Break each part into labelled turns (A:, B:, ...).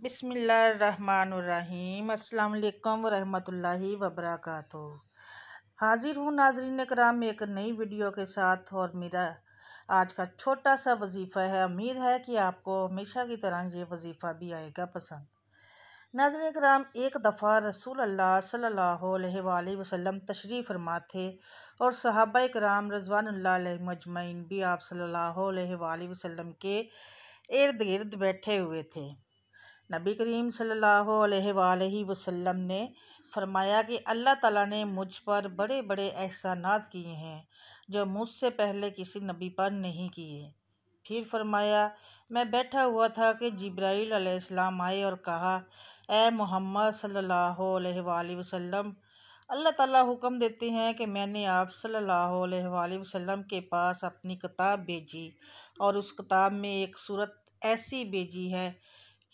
A: बिस्मिल्लाहिर्रहमानुर्रहीम। अस्सलाम वालेकुम वरहमतुल्लाहि वबरकातुहू। हाजिर हूँ नाज़रीन कराम एक नई वीडियो के साथ। और मेरा आज का छोटा सा वजीफ़ा है। उम्मीद है कि आपको हमेशा की तरह ये वजीफ़ा भी आएगा पसंद। नाज़रीन कराम, एक दफ़ा रसूल अल्लाह सल्लल्लाहु अलैहि वसल्लम तशरीफ़ फरमा थे और सहाबा कराम रज़वानुल्लाह अलैहिम अजमईन भी आप सल्लल्लाहु अलैहि वसल्लम के इर्द गिर्द बैठे हुए थे। नबी करीम सल्लल्लाहु अलैहि वसल्लम ने फरमाया कि अल्लाह ताला ने मुझ पर बड़े बड़े एहसानात किए हैं जो मुझसे पहले किसी नबी पर नहीं किए। फिर फरमाया, मैं बैठा हुआ था कि जिब्राईल अलैहिस्सलाम आए और कहा, ए मोहम्मद सल्लल्लाहु अलैहि वसल्लम, अल्लाह ताला हुक्म देते हैं कि मैंने आप सल्लल्लाहु अलैहि वसल्लम के पास अपनी किताब भेजी और उस किताब में एक सूरत ऐसी भेजी है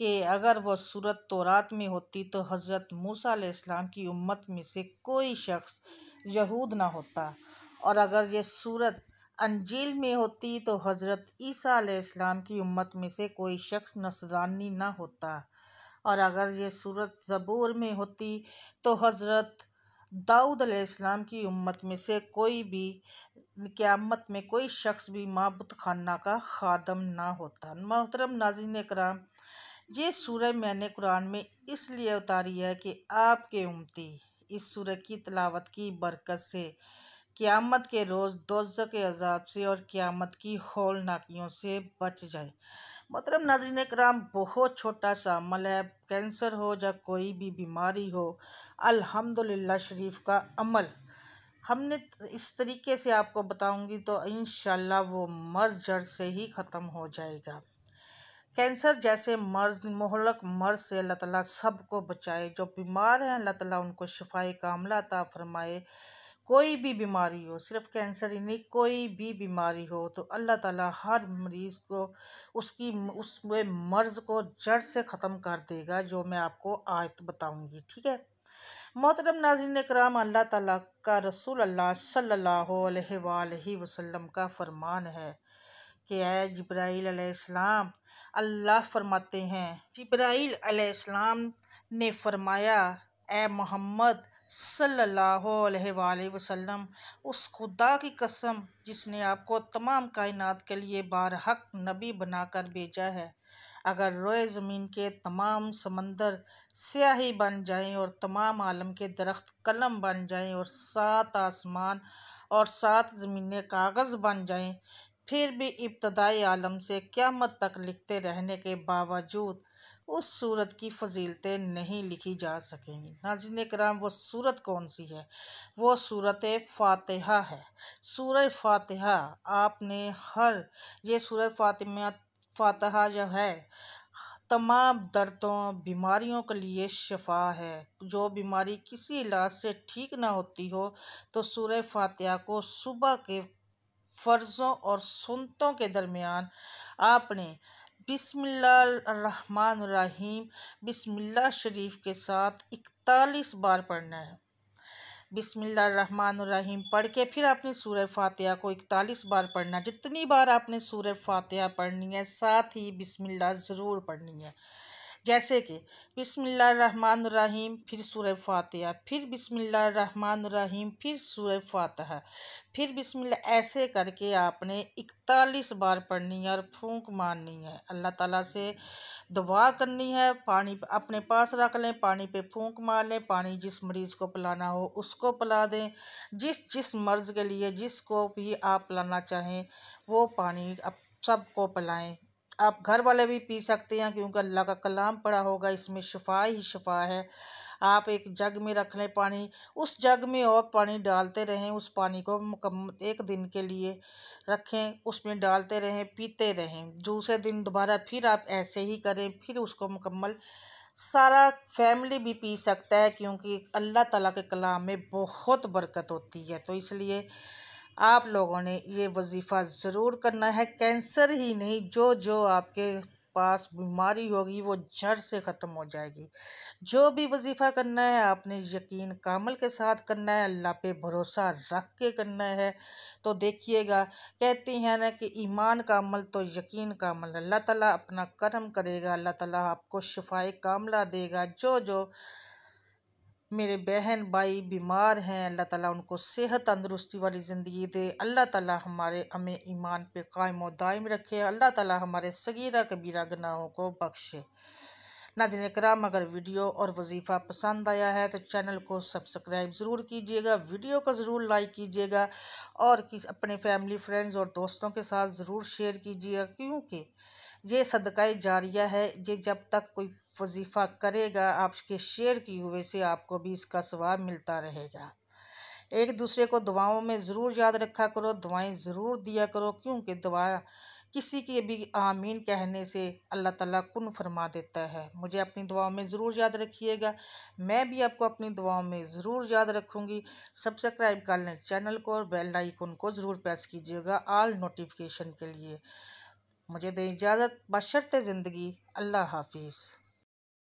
A: कि अगर वह सूरत तौरात में होती तो हज़रत मूसा अलैहिस्सलाम की उम्मत में से कोई शख्स यहूद ना होता, और अगर ये सूरत अंजील में होती तो हज़रत ईसा अलैहिस्सलाम की उम्मत में से कोई शख्स नसरानी ना होता, और अगर ये सूरत ज़बूर में होती तो हज़रत दाऊद अलैहिस्सलाम की उम्मत में से कोई भी क़यामत में कोई शख्स भी माबुद खाना का खादम ना होता। मोहतरम नाज़रीन कराम, ये सूरह मैंने कुरान में इसलिए उतारी है कि आपके उम्मती इस सूरह की तिलावत की बरकत से क़यामत के रोज़ दोज़ख के अज़ाब से और क़यामत की हौलनाकियों से बच जाए। मोहतरम नाज़रीन कराम, बहुत छोटा सा अमल है। कैंसर हो या कोई भी बीमारी हो, अल्हम्दुलिल्लाह शरीफ का अमल हमने इस तरीके से आपको बताऊंगी तो इंशाल्लाह वो मर्ज़ जड़ से ही ख़त्म हो जाएगा। कैंसर जैसे मर्ज मोहलक मर्ज से अल्लाह ताला सबको बचाए। जो बीमार हैं अल्लाह ताला उनको शिफाए कामला अता फरमाए। कोई भी बीमारी हो, सिर्फ कैंसर ही नहीं, कोई भी बीमारी हो तो अल्लाह ताला हर मरीज़ को उस मर्ज़ को जड़ से ख़त्म कर देगा, जो मैं आपको आयत बताऊंगी। ठीक है मोहतरम नाज़रीन कराम, अल्लाह ताला का रसूल अल्लाह सल्लल्लाहु अलैहि वसल्लम का फरमान है कि है जिब्राईल अलैहिस्सलाम, अल्लाह फरमाते हैं, जिब्राईल अलैहिस्सलाम ने फरमाया, ए मोहम्मद सल्लल्लाहु अलैहि वसल्लम, उस खुदा की कसम जिसने आपको तमाम कायनात के लिए बारहक नबी बनाकर भेजा है, अगर रोए ज़मीन के तमाम समंदर स्याही बन जाएं और तमाम आलम के दरख्त कलम बन जाएं और 7 आसमान और 7 ज़मीनें कागज़ बन जाएं, फिर भी इब्तदाई आलम से क़यामत तक लिखते रहने के बावजूद उस सूरत की फजीलतें नहीं लिखी जा सकेंगी। नाज़रीन कराम, वो सूरत कौन सी है? वो सूरत फ़ातिहा है। सूरह फ़ातिहा आपने ये सूरह फ़ातिहा जो है तमाम दर्दों बीमारियों के लिए शिफा है। जो बीमारी किसी इलाज से ठीक ना होती हो तो सूरह फ़ातिहा को सुबह के फ़र्ज़ों और सुन्नतों के दरमियान आपने बिस्मिल्लाहिर्रहमानिर्रहीम बिस्मिल्लाह शरीफ के साथ 41 बार पढ़ना है। बिस्मिल्लाहिर्रहमानिर्रहीम पढ़ के फिर आपने सूरह फ़ातिहा को 41 बार पढ़ना। जितनी बार आपने सूरह फ़ातिहा पढ़नी है साथ ही बिस्मिल्लाह ज़रूर पढ़नी है। जैसे कि बिस्मिल्लाहिर्रहमानिर्रहीम फिर सूरह फ़ातिहा, फिर बिस्मिल्लाहिर्रहमानिर्रहीम फिर सूरह फ़ातिहा, फिर बिस्मिल्लाह, ऐसे करके आपने 41 बार पढ़नी है और फूंक मारनी है। अल्लाह ताला से दुआ करनी है। पानी अपने पास रख लें, पानी पे फूंक मार लें। पानी जिस मरीज़ को पिलाना हो उसको पिला दें। जिस मर्ज़ के लिए जिसको भी आप पिलाना चाहें वो पानी आप सबको पिलाएं। आप घर वाले भी पी सकते हैं क्योंकि अल्लाह का कलाम पढ़ा होगा, इसमें शिफा ही शिफा है। आप एक जग में रख लें पानी, उस जग में और पानी डालते रहें। उस पानी को मुकम्मल 1 दिन के लिए रखें, उसमें डालते रहें, पीते रहें। दूसरे दिन दोबारा फिर आप ऐसे ही करें, फिर उसको मुकम्मल सारा फैमिली भी पी सकता है क्योंकि अल्लाह ताला के कलाम में बहुत बरकत होती है। तो इसलिए आप लोगों ने ये वजीफ़ा ज़रूर करना है। कैंसर ही नहीं, जो आपके पास बीमारी होगी वो जड़ से ख़त्म हो जाएगी। जो भी वजीफ़ा करना है आपने यकीन कामल के साथ करना है, अल्लाह पे भरोसा रख के करना है। तो देखिएगा, कहते हैं ना कि ईमान का अमल तो यकीन का अमल, अल्लाह ताला अपना करम करेगा, अल्लाह ताला आपको शिफाए कामला देगा। जो जो मेरे बहन भाई बीमार हैं, अल्लाह ताला उनको सेहत तंदुरुस्ती वाली ज़िंदगी दे। अल्लाह ताला हमें ईमान पे कायम और दायम रखे। अल्लाह ताला हमारे सगीरा कबीरा गुनाहों को बख्शे। नाज़रीन कराम, अगर वीडियो और वजीफ़ा पसंद आया है तो चैनल को सब्सक्राइब ज़रूर कीजिएगा, वीडियो को ज़रूर लाइक कीजिएगा और अपने फैमिली फ्रेंड्स और दोस्तों के साथ ज़रूर शेयर कीजिएगा, क्योंकि ये सदका जारिया है। ये जब तक कोई वजीफ़ा करेगा आपके शेयर की हुए से आपको भी इसका सवाब मिलता रहेगा। एक दूसरे को दुआओं में ज़रूर याद रखा करो, दुआएं ज़रूर दिया करो, क्योंकि दुआ किसी की भी आमीन कहने से अल्लाह ताला कुन फरमा देता है। मुझे अपनी दुआओं में ज़रूर याद रखिएगा, मैं भी आपको अपनी दुआओं में ज़रूर याद रखूँगी। सब्सक्राइब कर लें चैनल को और बेल आइकन को ज़रूर प्रेस कीजिएगा ऑल नोटिफिकेशन के लिए। मुझे दें इजाज़त, बशर्ते ज़िंदगी। अल्लाह हाफिज़।